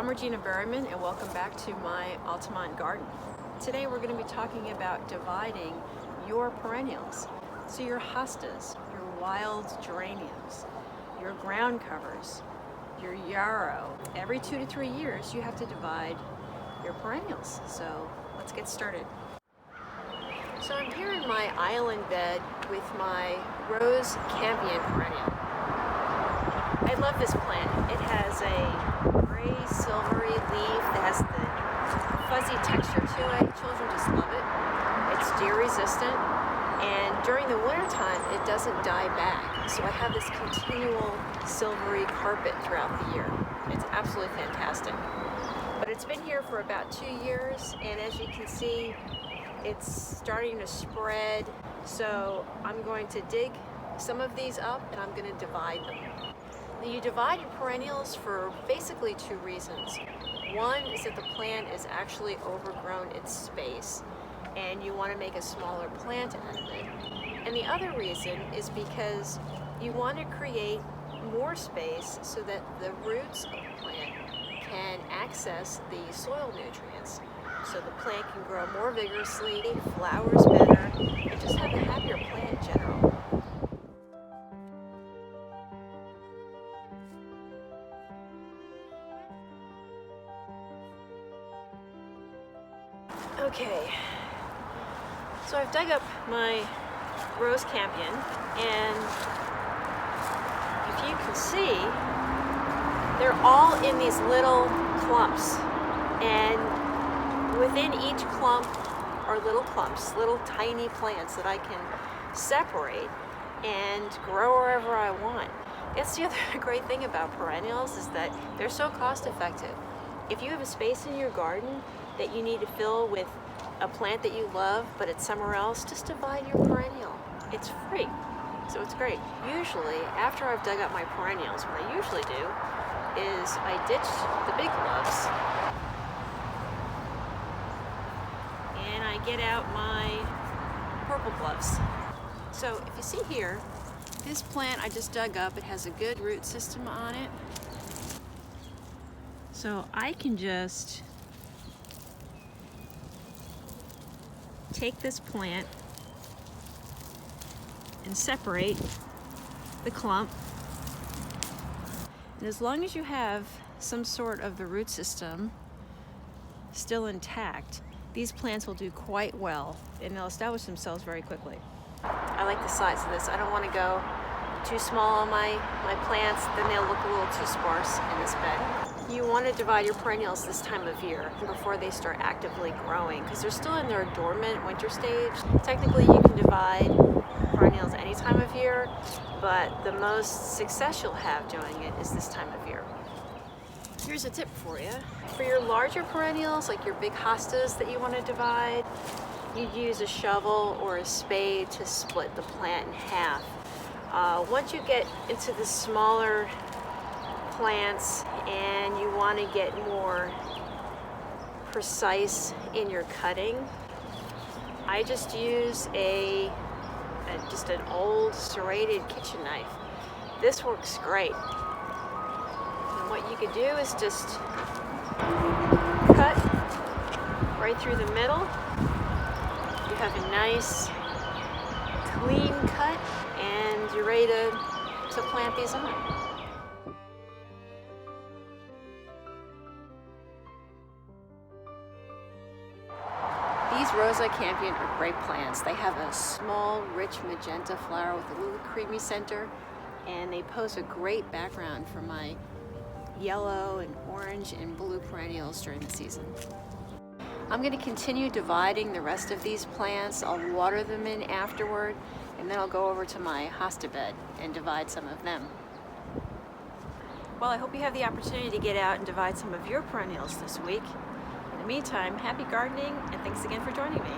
Regina Berryman, and welcome back to my Altamont garden. Today we're going to be talking about dividing your perennials. So your hostas, your wild geraniums, your ground covers, your yarrow. Every 2 to 3 years you have to divide your perennials. So let's get started. So I'm here in my island bed with my rose campion perennial. I love this plant. It has a gray silvery leaf that has the fuzzy texture to it. Children just love it. It's deer resistant, and during the winter time it doesn't die back. So I have this continual silvery carpet throughout the year. It's absolutely fantastic. But it's been here for about 2 years, and as you can see, it's starting to spread. So I'm going to dig some of these up and I'm going to divide them. You divide your perennials for basically 2 reasons. One is that the plant is actually overgrown in space and you want to make a smaller plant out of it. And the other reason is because you want to create more space so that the roots of the plant can access the soil nutrients. So the plant can grow more vigorously, flowers better, and just have a happier plant in general. Okay, so I've dug up my rose campion, and if you can see, they're all in these little clumps, and within each clump are little clumps, little tiny plants that I can separate and grow wherever I want. That's the other great thing about perennials, is that they're so cost effective. If you have a space in your garden that you need to fill with a plant that you love, but it's somewhere else, just divide your perennial. It's free, so it's great. Usually, after I've dug up my perennials, what I usually do is I ditch the big gloves and I get out my purple gloves. So if you see here, this plant I just dug up, it has a good root system on it. So I can just take this plant and separate the clump. And as long as you have some sort of the root system still intact, these plants will do quite well and they'll establish themselves very quickly. I like the size of this. I don't want to go too small on my plants, then they'll look a little too sparse in this bed. You want to divide your perennials this time of year before they start actively growing, because they're still in their dormant winter stage. Technically you can divide perennials any time of year, but the most success you'll have doing it is this time of year. Here's a tip for you. For your larger perennials, like your big hostas that you want to divide, you'd use a shovel or a spade to split the plant in half. Once you get into the smaller plants and you want to get more precise in your cutting, I just use just an old serrated kitchen knife. This works great. And what you could do is just cut right through the middle. You have a nice clean cut and you're ready to plant these on. These Rosa campion are great plants. They have a small, rich magenta flower with a little creamy center, and they pose a great background for my yellow and orange and blue perennials during the season. I'm going to continue dividing the rest of these plants. I'll water them in afterward, and then I'll go over to my hosta bed and divide some of them. Well, I hope you have the opportunity to get out and divide some of your perennials this week. In the meantime, happy gardening, and thanks again for joining me.